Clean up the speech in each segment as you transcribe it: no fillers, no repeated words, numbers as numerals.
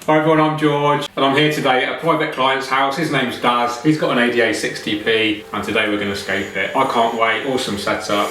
Hi everyone, I'm George and I'm here today at a private client's house. His name's Daz. He's got an ADA 60p and today we're going to scape it. I can't wait, awesome setup.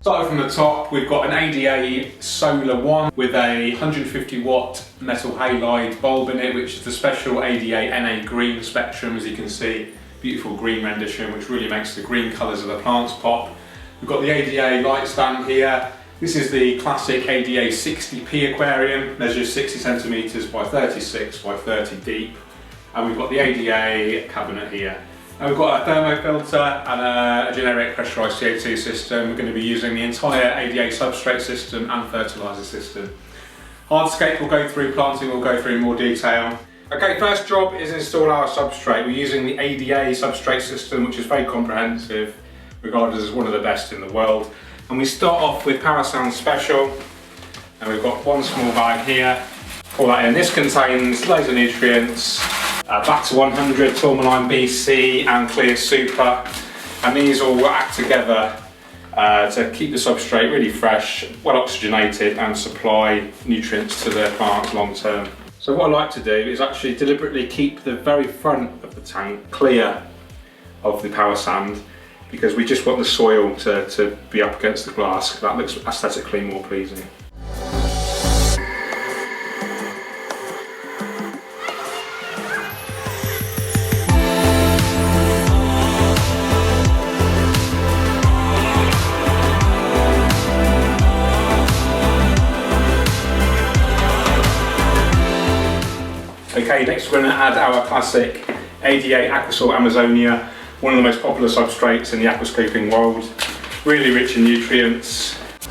Starting from the top, we've got an ADA Solar 1 with a 150 watt metal halide bulb in it, which is the special ADA NA green spectrum, as you can see. Beautiful green rendition, which really makes the green colours of the plants pop. We've got the ADA light stand here. This is the classic ADA 60p aquarium, measures 60 centimetres by 36 by 30 deep. And we've got the ADA cabinet here. And we've got a thermo filter and a generic pressurised CO2 system. We're going to be using the entire ADA substrate system and fertiliser system. Hardscape will go through, planting will go through in more detail. Okay, first job is install our substrate. We're using the ADA substrate system, which is very comprehensive, regarded as one of the best in the world. And we start off with Parasound Special, and we've got one small bag here. Pour that in. This contains loads of nutrients, back to 100 tourmaline BC and clear super, and these all act together to keep the substrate really fresh, well oxygenated, and supply nutrients to the plants long term. So what I like to do is actually deliberately keep the very front of the tank clear of the power sand, because we just want the soil to be up against the glass. That looks aesthetically more pleasing. Okay, next we're going to add our classic ADA Aquasol Amazonia, one of the most popular substrates in the aquascaping world. Really rich in nutrients. Let's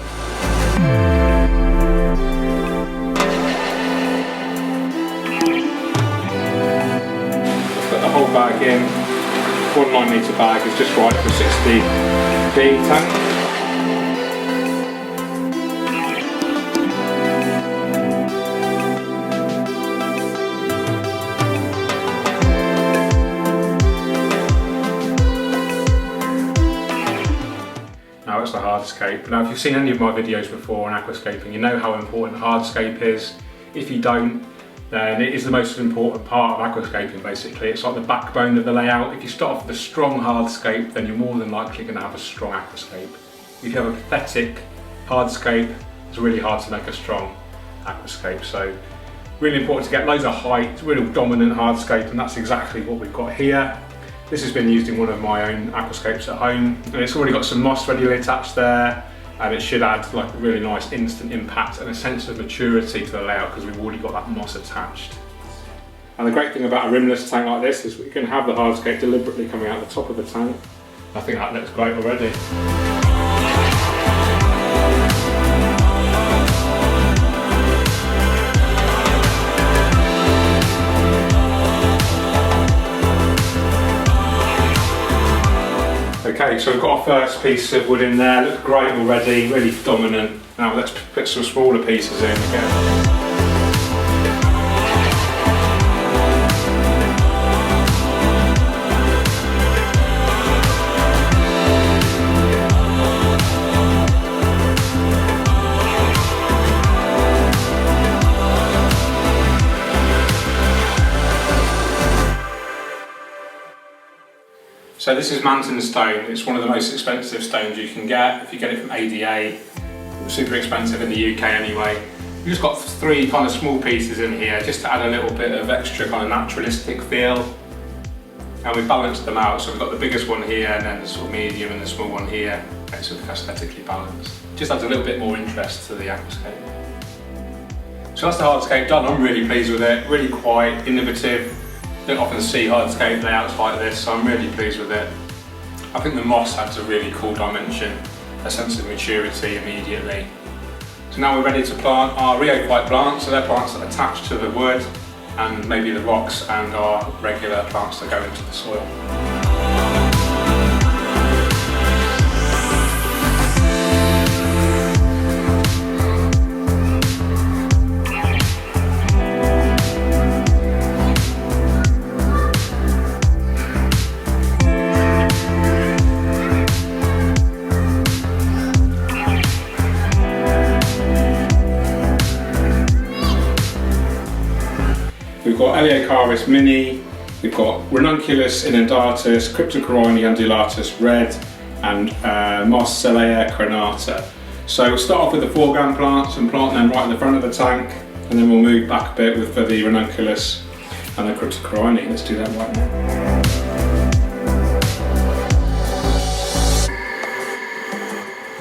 put the whole bag in. 1 9-litre bag is just right for 60p tank. Now it's the hardscape. Now if you've seen any of my videos before on aquascaping, you know how important hardscape is. If you don't, then it is the most important part of aquascaping basically. It's like the backbone of the layout. If you start off with a strong hardscape, then you're more than likely going to have a strong aquascape. If you have a pathetic hardscape, it's really hard to make a strong aquascape. So really important to get loads of height, real dominant hardscape, and that's exactly what we've got here. This has been used in one of my own aquascapes at home, and it's already got some moss readily attached there, and it should add like a really nice instant impact and a sense of maturity to the layout because we've already got that moss attached. And the great thing about a rimless tank like this is we can have the hardscape deliberately coming out the top of the tank. I think that looks great already. Okay, so we've got our first piece of wood in there, looks great already, really dominant. Now let's put some smaller pieces in again. So this is Manton stone. It's one of the most expensive stones you can get. If you get it from ADA, it's super expensive in the UK anyway. We've just got 3 kind of small pieces in here just to add a little bit of extra kind of naturalistic feel. And we've balanced them out. So we've got the biggest one here and then the sort of medium and the small one here. It's sort of aesthetically balanced. Just adds a little bit more interest to the aquascape. So that's the hardscape done. I'm really pleased with it. Really quite innovative. Don't often see hardscape layouts like this, so I'm really pleased with it. I think the moss adds a really cool dimension, a sense of maturity immediately. So now we're ready to plant our rheophyte plants, so they're plants that are attached to the wood and maybe the rocks, and our regular plants that go into the soil. Eleocharis mini, we've got Ranunculus inundatus, Cryptocorini undulatus red, and Marcellea crenata. So we'll start off with the foreground plants and plant them right in the front of the tank, and then we'll move back a bit with the Ranunculus and the Cryptocorini. Let's do that right now.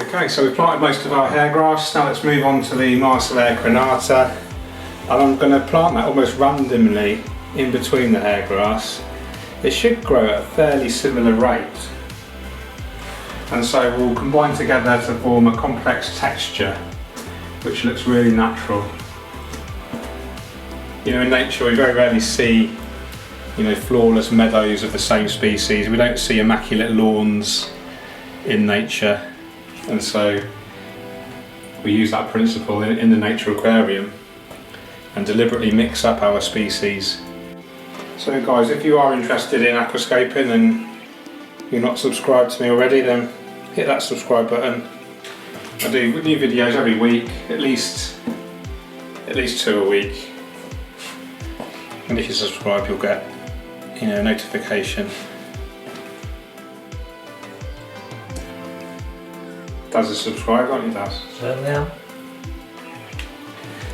Okay, so we've planted most of our hair grass. Now let's move on to the Marcellea crenata. And I'm going to plant that almost randomly in between the hair grass. It should grow at a fairly similar rate. And so we'll combine together to form a complex texture, which looks really natural. You know, in nature we very rarely see, you know, flawless meadows of the same species. We don't see immaculate lawns in nature. And so we use that principle in the Nature Aquarium and deliberately mix up our species. So guys, if you are interested in aquascaping and you're not subscribed to me already, then hit that subscribe button. I do new videos every week, at least 2 a week. And if you subscribe, you'll get, you know, a notification. Daz is subscribed, aren't you, Daz? Certainly am.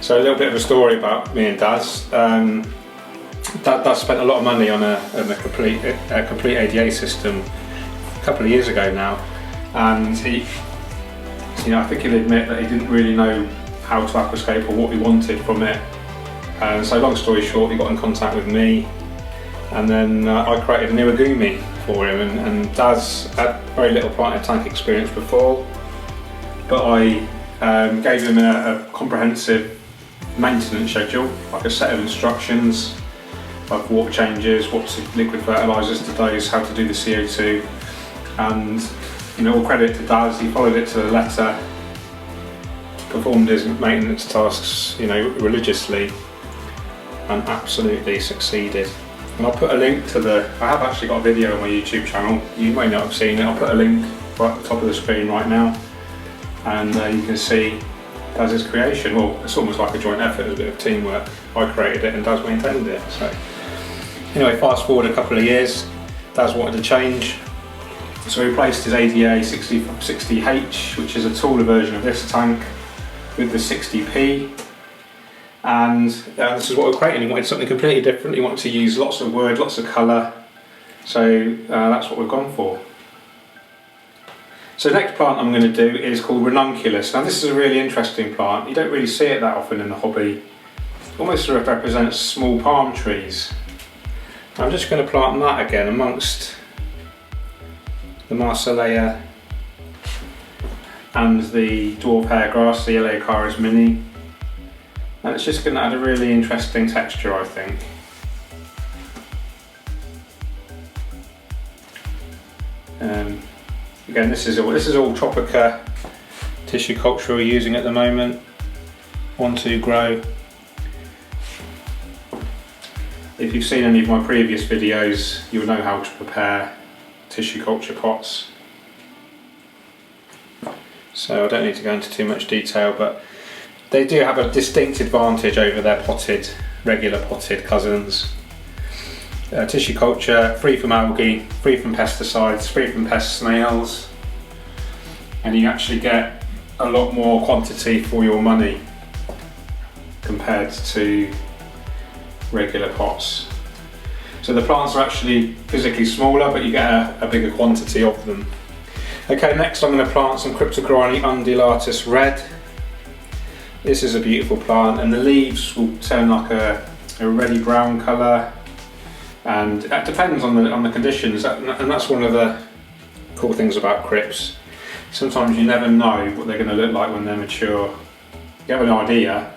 So a little bit of a story about me and Daz. Daz spent a lot of money on a complete ADA system a couple of years ago now, and he, you know, I think he'll admit that he didn't really know how to aquascape or what he wanted from it. And so, long story short, he got in contact with me, and then I created a new Agumi for him. And Daz had very little planted tank experience before, but I gave him a comprehensive maintenance schedule, like a set of instructions, like water changes, what liquid fertilisers to dose, how to do the CO2, and, you know, all credit to Daz, he followed it to the letter, performed his maintenance tasks, you know, religiously, and absolutely succeeded. And I'll put a link to I have actually got a video on my YouTube channel, you may not have seen it, I'll put a link right at the top of the screen right now, and you can see Daz's creation. Well, it's almost like a joint effort, it's a bit of teamwork. I created it and Daz maintained it. So anyway, fast forward a couple of years, Daz wanted to change, so he replaced his ADA 60H, which is a taller version of this tank, with the 60P. And this is what we're creating. He wanted something completely different. He wanted to use lots of wood, lots of colour, so that's what we've gone for. So the next plant I'm going to do is called Ranunculus. Now this is a really interesting plant. You don't really see it that often in the hobby. It almost sort of represents small palm trees. I'm just going to plant that again amongst the Marcellea and the dwarf hairgrass, the Eleocharis mini. And it's just going to add a really interesting texture, I think. Again, this is all Tropica tissue culture we're using at the moment. 1-2 grow. If you've seen any of my previous videos, you'll know how to prepare tissue culture pots. So I don't need to go into too much detail, but they do have a distinct advantage over their regular potted cousins. Tissue culture, free from algae, free from pesticides, free from pest snails, and you actually get a lot more quantity for your money compared to regular pots. So the plants are actually physically smaller, but you get a bigger quantity of them. Okay, next I'm going to plant some Cryptocorini undulatus red. This is a beautiful plant, and the leaves will turn like a reddy brown colour, and that depends on the conditions, and that's one of the cool things about crypts. Sometimes you never know what they're going to look like when they're mature. You have an idea,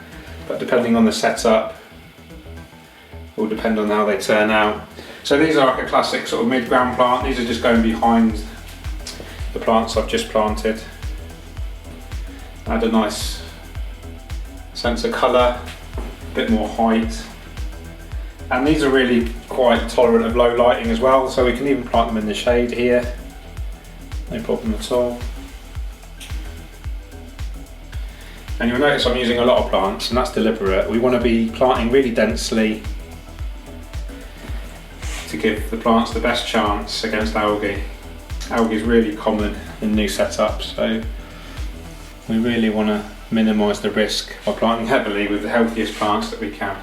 but depending on the setup will depend on how they turn out. So these are like a classic sort of mid-ground plant. These are just going behind the plants I've just planted. Add a nice sense of colour, a bit more height. And these are really quite tolerant of low lighting as well, so we can even plant them in the shade here. No problem at all. And you'll notice I'm using a lot of plants, and that's deliberate. We want to be planting really densely to give the plants the best chance against algae. Algae is really common in new setups, so we really want to minimise the risk by planting heavily with the healthiest plants that we can.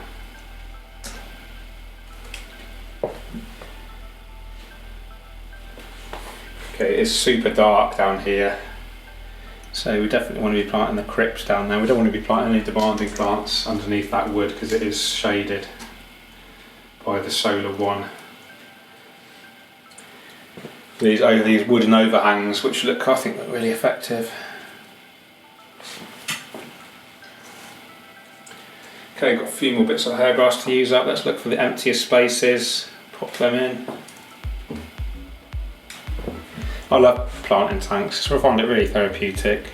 Okay, it's super dark down here, so we definitely want to be planting the crypts down there. We don't want to be planting any demanding plants underneath that wood because it is shaded by the Solar One. These wooden overhangs, which I think look really effective. Okay, got a few more bits of hair grass to use up. Let's look for the emptiest spaces, pop them in. I love planting tanks, so I find it really therapeutic.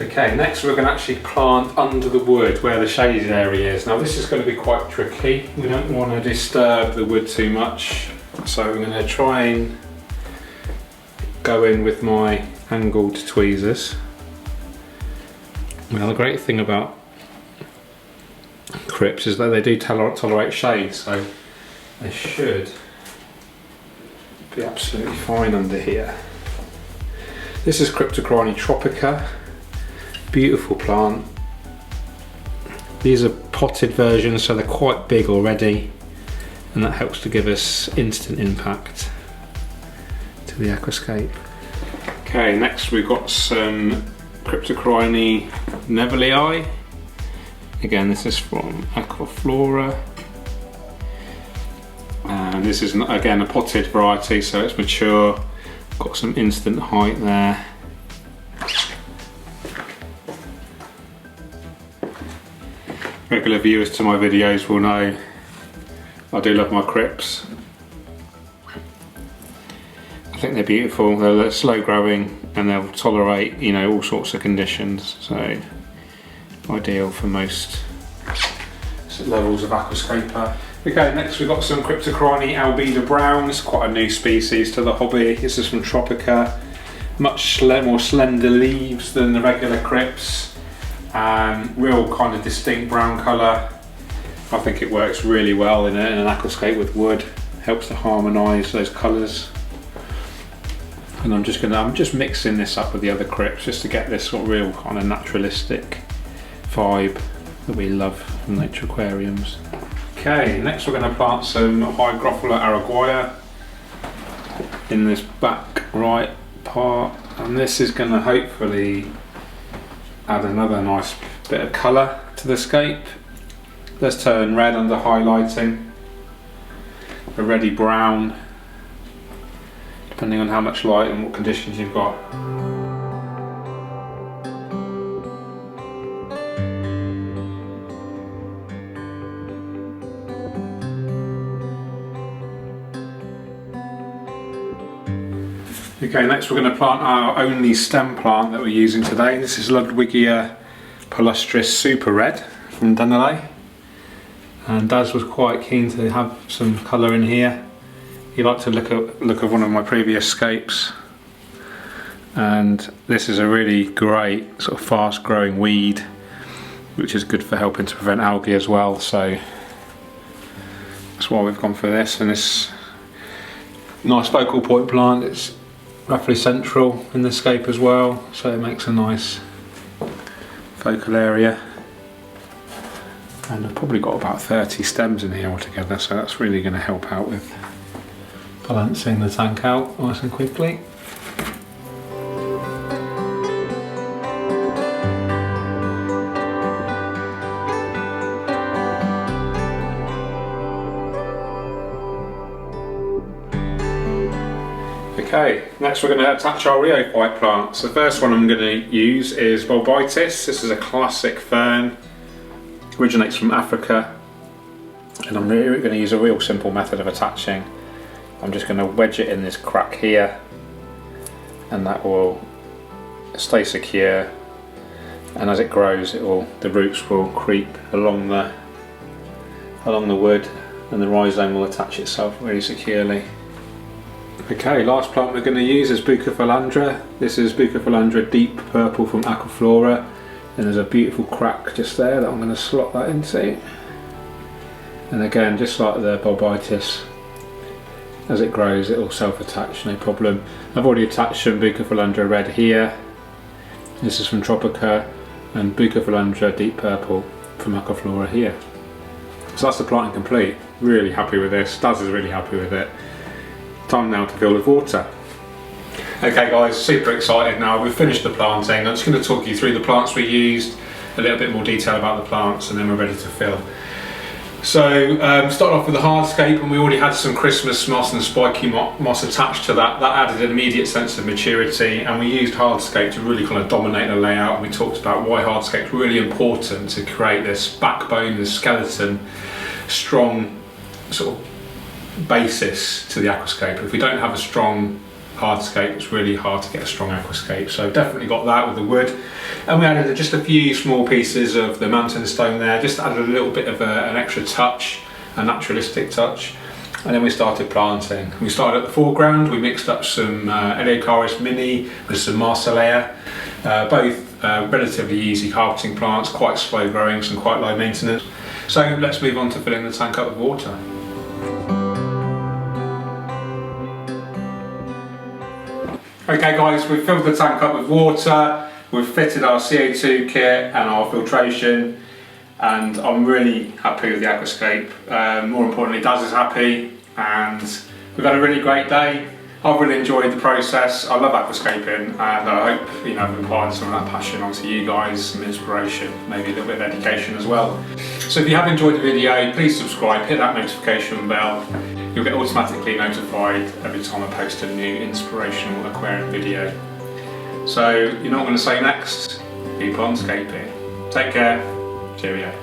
Okay, next we're going to actually plant under the wood where the shaded area is. Now this is going to be quite tricky. We don't want to disturb the wood too much, so I'm going to try and go in with my angled tweezers. Now the great thing about crypts is that they do tolerate shade, so they should be absolutely fine under here. This is Cryptocoryne tropica. Beautiful plant. These are potted versions, so they're quite big already, and that helps to give us instant impact to the aquascape. Okay, next we've got some Cryptocoryne nevillei. Again, this is from Aquaflora, and this is again a potted variety, so it's mature, got some instant height there. Regular viewers to my videos will know I do love my crypts. I think they're beautiful. They're slow growing and they'll tolerate, you know, all sorts of conditions. So ideal for most levels of aquascaper. Okay, next we've got some Cryptocoryne albida brown. It's quite a new species to the hobby. This is from Tropica. Much more slender leaves than the regular crypts. Real kind of distinct brown colour. I think it works really well in an aquascape with wood. Helps to harmonise those colours. And I'm just mixing this up with the other crypts just to get this sort of real kind of naturalistic vibe that we love from Nature Aquariums. Okay, next we're going to plant some Hygrophila araguaia in this back right part, and this is going to hopefully add another nice bit of colour to the scape. Let's turn red under highlighting, a reddy brown, depending on how much light and what conditions you've got. Okay, next we're going to plant our only stem plant that we're using today. This is Ludwigia palustris super red from Dunelay, and Daz was quite keen to have some colour in here. He liked to look at one of my previous scapes, and this is a really great sort of fast growing weed which is good for helping to prevent algae as well, so that's why we've gone for this. And this nice focal point plant, it's roughly central in the scape as well, so it makes a nice focal area. And I've probably got about 30 stems in here altogether, so that's really going to help out with balancing the tank out nice and quickly. Okay, next we're going to attach our rheophyte plants. The first one I'm going to use is Bulbitis. This is a classic fern, originates from Africa, and I'm really going to use a real simple method of attaching. I'm just going to wedge it in this crack here, and that will stay secure, and as it grows the roots will creep along the wood, and the rhizome will attach itself really securely. Okay, last plant we're going to use is Bucophilandra. This is Bucophilandra Deep Purple from Aquaflora, and there's a beautiful crack just there that I'm going to slot that into. And again, just like the bulbitis, as it grows it will self-attach, no problem. I've already attached some Bucophilandra Red here. This is from Tropica, and Bucophilandra Deep Purple from Aquaflora here. So that's the planting complete. Really happy with this. Daz is really happy with it. Time now to fill with water. Okay guys, super excited now. We've finished the planting. I'm just going to talk you through the plants we used, a little bit more detail about the plants, and then we're ready to fill. So start off with the hardscape, and we already had some Christmas moss and spiky moss attached to that. That added an immediate sense of maturity, and we used hardscape to really kind of dominate the layout. And we talked about why hardscape is really important to create this backbone, this skeleton, strong sort of basis to the aquascape. If we don't have a strong hardscape, it's really hard to get a strong aquascape. So definitely got that with the wood, and we added just a few small pieces of the mountain stone there, just added a little bit of an extra touch, a naturalistic touch, and then we started planting. We started at the foreground. We mixed up some Eleocharis mini with some Marsilea, both relatively easy carpeting plants, quite slow growing, some quite low maintenance. So let's move on to filling the tank up with water. Okay guys, we've filled the tank up with water, we've fitted our CO2 kit and our filtration, and I'm really happy with the aquascape. More importantly, Daz is happy, and we've had a really great day. I've really enjoyed the process. I love aquascaping, and I hope I've imparted some of that passion onto you guys, some inspiration, maybe a little bit of education as well. So if you have enjoyed the video, please subscribe, hit that notification bell. You'll get automatically notified every time I post a new inspirational aquarium video. So you know what I'm going to say next? Keep on scaping. Take care. Cheerio.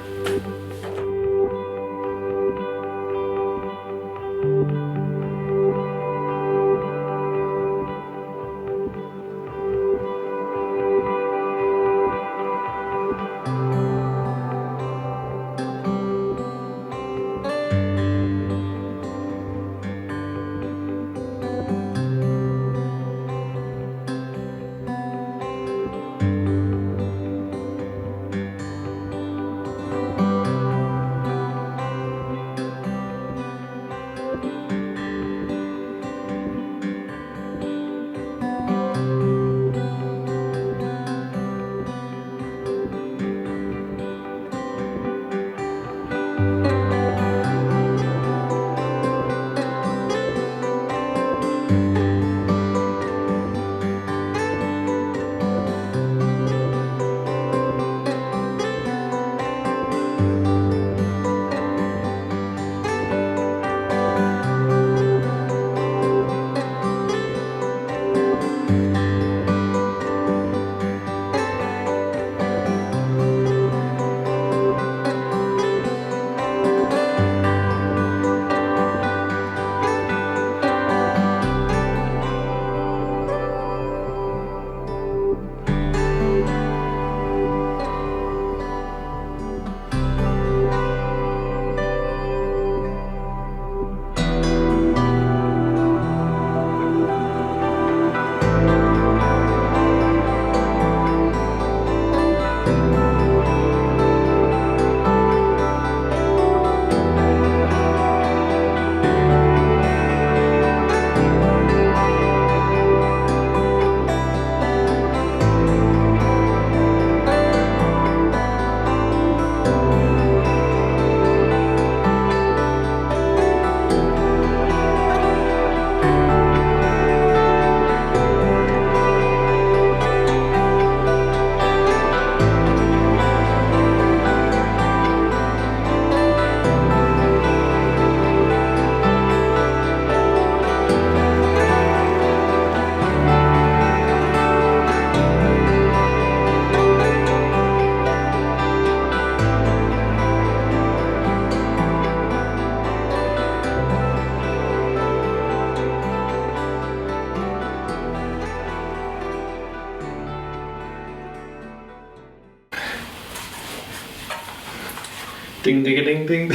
Ding ding ding ding.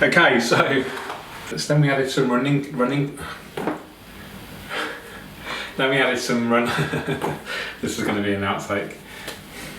Okay, so So then we added some Then we added some this is going to be an outtake.